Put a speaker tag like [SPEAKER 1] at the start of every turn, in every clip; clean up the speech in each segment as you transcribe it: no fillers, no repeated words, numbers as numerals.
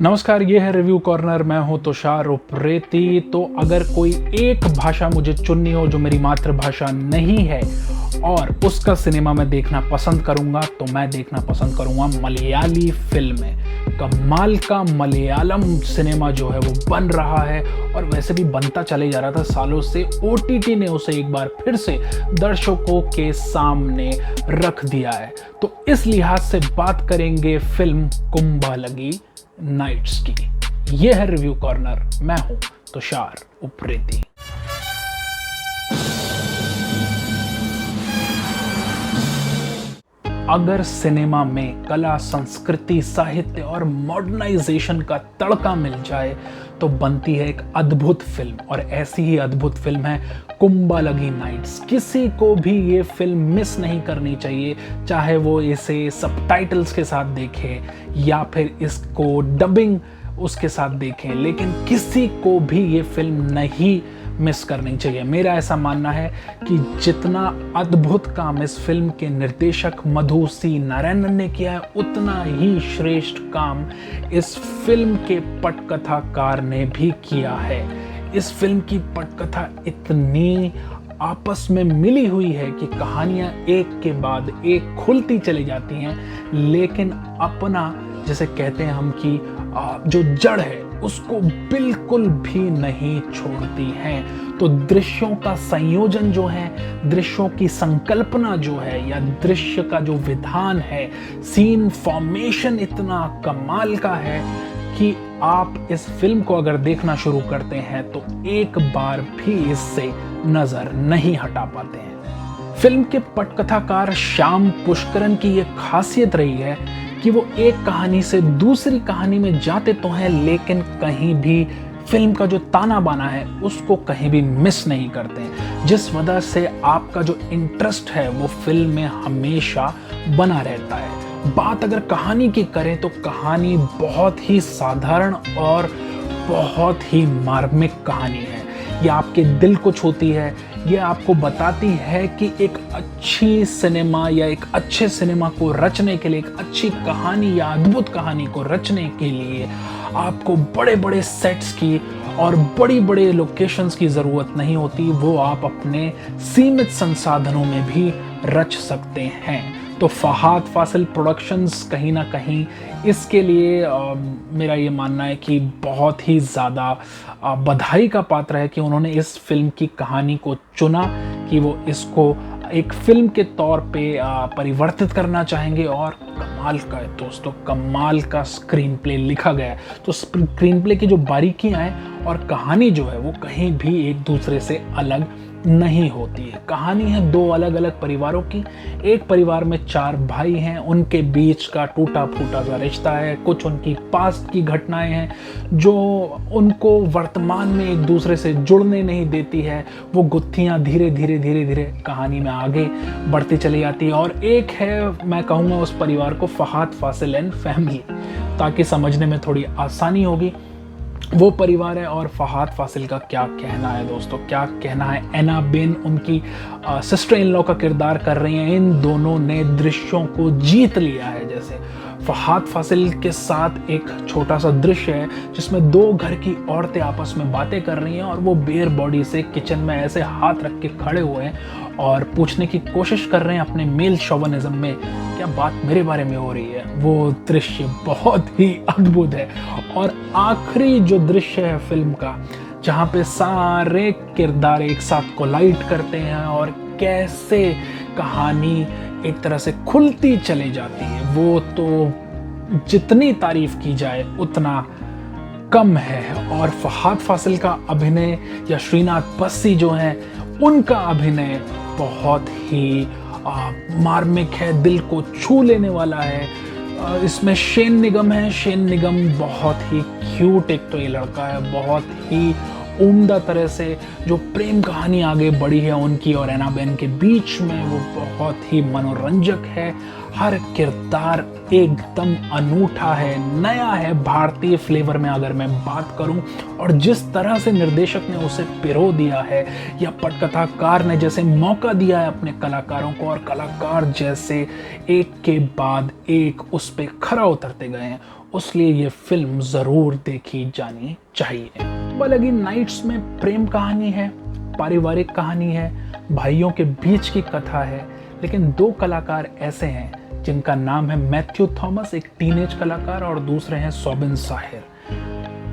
[SPEAKER 1] नमस्कार, ये है रिव्यू कॉर्नर। मैं हूं तुषार उप्रेती। तो अगर कोई एक भाषा मुझे चुननी हो जो मेरी मातृभाषा नहीं है और उसका सिनेमा मैं देखना पसंद करूंगा तो मैं देखना पसंद करूंगा मलयाली फिल्में। कमाल का मलयालम सिनेमा जो है वो बन रहा है और वैसे भी बनता चले जा रहा था सालों से। ओटीटी ने उसे एक बार फिर से दर्शकों के सामने रख दिया है। तो इस लिहाज से बात करेंगे फिल्म कुंभालगी नाइट्स की। यह है रिव्यू कॉर्नर। मैं हूं तुषार उप्रेती। अगर सिनेमा में कला, संस्कृति, साहित्य और मॉडर्नाइजेशन का तड़का मिल जाए तो बनती है एक अद्भुत फिल्म, और ऐसी ही अद्भुत फिल्म है कुंभालगी नाइट्स। किसी को भी ये फिल्म मिस नहीं करनी चाहिए, चाहे वो इसे सबटाइटल्स के साथ देखे या फिर इसको डबिंग उसके साथ देखें, लेकिन किसी को भी ये फिल्म नहीं मिस करनी चाहिए। मेरा ऐसा मानना है कि जितना अद्भुत काम इस फिल्म के निर्देशक मधु सी नारायणन ने किया है, उतना ही श्रेष्ठ काम इस फिल्म के पटकथाकार ने भी किया है। इस फिल्म की पटकथा इतनी आपस में मिली हुई है कि कहानियां एक के बाद एक खुलती चली जाती हैं, लेकिन अपना, जैसे कहते हैं हम, कि जो जड़ है उसको बिल्कुल भी नहीं छोड़ती हैं। तो दृश्यों का संयोजन जो है, दृश्यों की संकल्पना जो है, या दृश्य का जो विधान है, सीन फॉर्मेशन इतना कमाल का है कि आप इस फिल्म को अगर देखना शुरू करते हैं तो एक बार भी इससे नजर नहीं हटा पाते हैं। फिल्म के पटकथाकार श्याम पुष्करन की यह खासियत रही है कि वो एक कहानी से दूसरी कहानी में जाते तो हैं, लेकिन कहीं भी फिल्म का जो ताना बाना है उसको कहीं भी मिस नहीं करते, जिस वजह से आपका जो इंटरेस्ट है वो फिल्म में हमेशा बना रहता है। बात अगर कहानी की करें तो कहानी बहुत ही साधारण और बहुत ही मार्मिक कहानी है। ये आपके दिल को छूती है। ये आपको बताती है कि एक अच्छी सिनेमा या एक अच्छे सिनेमा को रचने के लिए, एक अच्छी कहानी या अद्भुत कहानी को रचने के लिए आपको बड़े बड़े सेट्स की और बड़ी बड़े लोकेशंस की ज़रूरत नहीं होती। वो आप अपने सीमित संसाधनों में भी रच सकते हैं। तो फहाद फासिल प्रोडक्शंस कहीं ना कहीं इसके लिए मेरा ये मानना है कि बहुत ही ज़्यादा बधाई का पात्र है कि उन्होंने इस फिल्म की कहानी को चुना, कि वो इसको एक फिल्म के तौर पे परिवर्तित करना चाहेंगे। और कमाल का है दोस्तों, कमाल का स्क्रीन प्ले लिखा गया है। तो स्क्रीन प्ले की जो बारीकियां हैं और कहानी जो है वो कहीं भी एक दूसरे से अलग नहीं होती है। कहानी है दो अलग अलग परिवारों की। एक परिवार में 4 भाई हैं, उनके बीच का टूटा फूटा सा रिश्ता है। कुछ उनकी पास्ट की घटनाएं हैं जो उनको वर्तमान में एक दूसरे से जुड़ने नहीं देती है। वो गुत्थियां धीरे धीरे धीरे धीरे कहानी में आगे बढ़ती चली जाती है। और एक है, मैं कहूँगा उस परिवार को, फहाद फासिल एंड फैमिली, ताकि समझने में थोड़ी आसानी होगी। वो परिवार है और फहाद फासिल का क्या कहना है दोस्तों, क्या कहना है। एना बेन उनकी सिस्टर इन लॉ का किरदार कर रही हैं। इन दोनों ने दृश्यों को जीत लिया है। जैसे फहाद फासिल के साथ एक छोटा सा दृश्य है जिसमें 2 घर की औरतें आपस में बातें कर रही हैं और वो बेयर बॉडी से किचन में ऐसे हाथ रख के खड़े हुए हैं और पूछने की कोशिश कर रहे हैं अपने मेल शोविनिज्म में, क्या बात मेरे बारे में हो रही है। वो दृश्य बहुत ही अद्भुत है। और आखिरी जो दृश्य है फिल्म का, जहाँ पे सारे किरदार एक साथ कोलाइड करते हैं और कैसे कहानी एक तरह से खुलती चली जाती है, वो तो जितनी तारीफ की जाए उतना कम है। और फहाद फासिल का अभिनय या श्रीनाथ बस्सी जो हैं, उनका अभिनय बहुत ही मार्मिक है, दिल को छू लेने वाला है। इसमें शेन निगम है। शेन निगम बहुत ही क्यूट एक तो ये लड़का है, बहुत ही उम्दा तरह से जो प्रेम कहानी आगे बढ़ी है उनकी और एना बेन के बीच में, वो बहुत ही मनोरंजक है। हर किरदार एकदम अनूठा है, नया है, भारतीय फ्लेवर में अगर मैं बात करूं। और जिस तरह से निर्देशक ने उसे पिरो दिया है या पटकथाकार ने जैसे मौका दिया है अपने कलाकारों को, और कलाकार जैसे एक के बाद एक उस पे खरा उतरते गए हैं, उसलिए ये फिल्म ज़रूर देखी जानी चाहिए। कुंबालगी नाइट्स में प्रेम कहानी है, पारिवारिक कहानी है, भाइयों के बीच की कथा है, लेकिन दो कलाकार ऐसे हैं जिनका नाम है मैथ्यू थॉमस, एक टीनेज कलाकार, और दूसरे हैं सोबिन साहिर।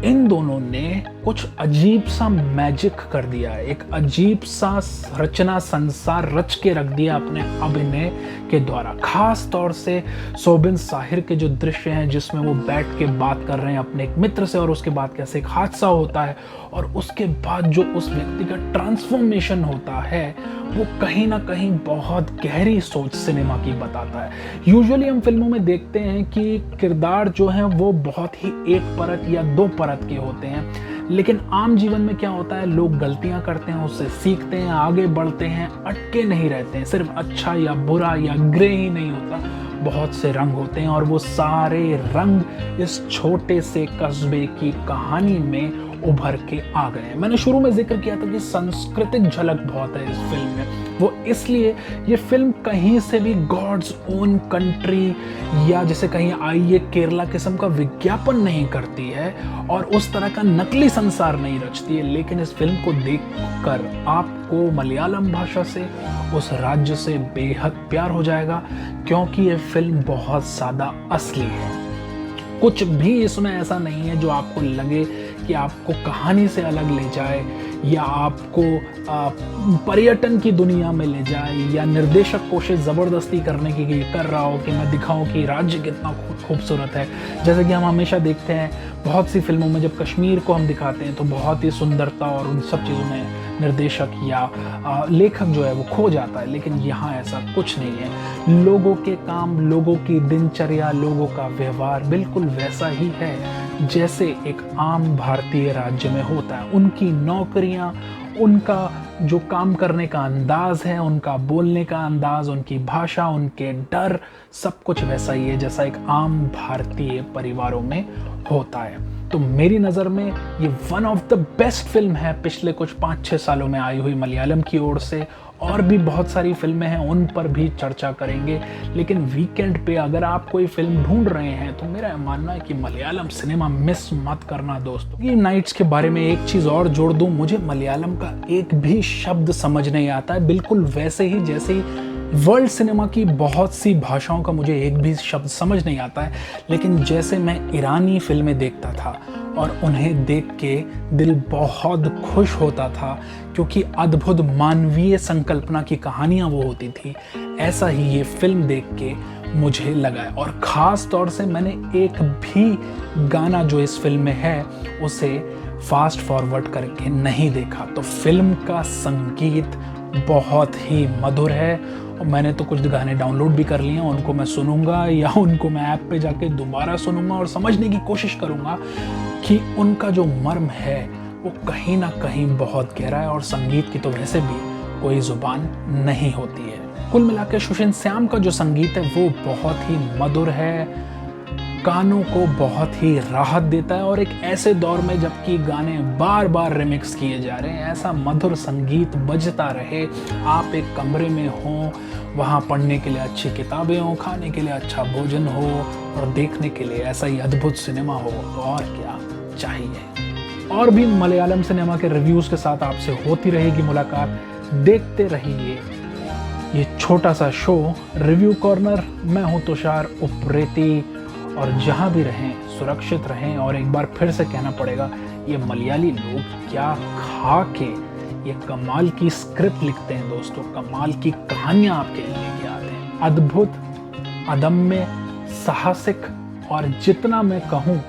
[SPEAKER 1] इन दोनों ने कुछ अजीब सा मैजिक कर दिया है, एक अजीब सा रचना संसार रच के रख दिया अपने अभिनय के द्वारा। खास तौर से सोबिन साहिर के जो दृश्य हैं जिसमें वो बैठ के बात कर रहे हैं अपने एक मित्र से, और उसके बाद कैसे एक हादसा होता है और उसके बाद जो उस व्यक्ति का ट्रांसफॉर्मेशन होता है, वो कहीं ना कहीं बहुत गहरी सोच सिनेमा की बताता है। यूजुअली हम फिल्मों में देखते हैं कि किरदार जो हैं वो बहुत ही एक परत या दो परत के होते हैं, लेकिन आम जीवन में क्या होता है, लोग गलतियां करते हैं, उससे सीखते हैं, आगे बढ़ते हैं, अटके नहीं रहते हैं। सिर्फ अच्छा या बुरा या ग्रे ही नहीं होता, बहुत से रंग होते हैं, और वो सारे रंग इस छोटे से कस्बे की कहानी में उभर के आ गए। मैंने शुरू में जिक्र किया था कि सांस्कृतिक झलक बहुत है इस फिल्म में। वो इसलिए ये फिल्म कहीं से भी गॉड्स ओन कंट्री या जैसे कहीं आइए केरला किस्म का विज्ञापन नहीं करती है और उस तरह का नकली संसार नहीं रचती है, लेकिन इस फिल्म को देखकर आपको मलयालम भाषा से, उस राज्य से बेहद प्यार हो जाएगा, क्योंकि ये फिल्म बहुत ज़्यादा असली है। कुछ भी इसमें ऐसा नहीं है जो आपको लगे कि आपको कहानी से अलग ले जाए या आपको पर्यटन की दुनिया में ले जाए, या निर्देशक कोशिश ज़बरदस्ती करने की कर रहा हो कि मैं दिखाऊं कि राज्य कितना खूबसूरत है। जैसे कि हम हमेशा देखते हैं बहुत सी फिल्मों में जब कश्मीर को हम दिखाते हैं तो बहुत ही सुंदरता और उन सब चीज़ों में निर्देशक या लेखक जो है वो खो जाता है, लेकिन यहाँ ऐसा कुछ नहीं है। लोगों के काम, लोगों की दिनचर्या, लोगों का व्यवहार बिल्कुल वैसा ही है जैसे एक आम भारतीय राज्य में होता है। उनकी नौकरियाँ, उनका जो काम करने का अंदाज है, उनका बोलने का अंदाज, उनकी भाषा, उनके डर, सब कुछ वैसा ही है जैसा एक आम भारतीय परिवारों में होता है। तो मेरी नज़र में ये one of the best film है पिछले कुछ 5-6 सालों में आई हुई मलयालम की ओर से। और भी बहुत सारी फिल्में हैं, उन पर भी चर्चा करेंगे, लेकिन वीकेंड पे अगर आप कोई फिल्म ढूंढ रहे हैं तो मेरा मानना है कि मलयालम सिनेमा मिस मत करना दोस्तों। ये नाइट्स के बारे में एक चीज़ और जोड़ दूं, मुझे मलयालम का एक भी शब्द समझ नहीं आता है, बिल्कुल वैसे ही जैसे वर्ल्ड सिनेमा की बहुत सी भाषाओं का मुझे एक भी शब्द समझ नहीं आता है। लेकिन जैसे मैं ईरानी फिल्में देखता था और उन्हें देख के दिल बहुत खुश होता था, क्योंकि अद्भुत मानवीय संकल्पना की कहानियाँ वो होती थी, ऐसा ही ये फिल्म देख के मुझे लगा है। और ख़ास तौर से मैंने एक भी गाना जो इस फिल्म में है उसे फास्ट फॉरवर्ड करके नहीं देखा। तो फिल्म का संगीत बहुत ही मधुर है, और मैंने तो कुछ गाने डाउनलोड भी कर लिए हैं, उनको मैं सुनूंगा या उनको मैं ऐप पे जाके दोबारा सुनूंगा और समझने की कोशिश करूंगा कि उनका जो मर्म है वो कहीं ना कहीं बहुत गहरा है, और संगीत की तो वैसे भी कोई जुबान नहीं होती है। कुल मिलाकर सुशील श्याम का जो संगीत है वो बहुत ही मधुर है, कानों को बहुत ही राहत देता है, और एक ऐसे दौर में जबकि गाने बार बार रिमिक्स किए जा रहे हैं, ऐसा मधुर संगीत बजता रहे, आप एक कमरे में हो, वहाँ पढ़ने के लिए अच्छी किताबें हो, खाने के लिए अच्छा भोजन हो और देखने के लिए ऐसा ही अद्भुत सिनेमा हो, तो और क्या चाहिए। और भी मलयालम सिनेमा के रिव्यूज़ के साथ आपसे होती रहेगी मुलाकात। देखते रहिए ये छोटा सा शो रिव्यू कॉर्नर। मैं हूँ तुषार उप्रेती, और जहाँ भी रहें सुरक्षित रहें। और एक बार फिर से कहना पड़ेगा, ये मलयाली लोग क्या खा के ये कमाल की स्क्रिप्ट लिखते हैं दोस्तों, कमाल की कहानियाँ आपके लिए लेके आते हैं, अद्भुत, अदम्य, साहसिक, और जितना मैं कहूँ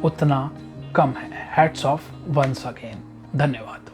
[SPEAKER 1] उतना कम है। Hats off once again. धन्यवाद।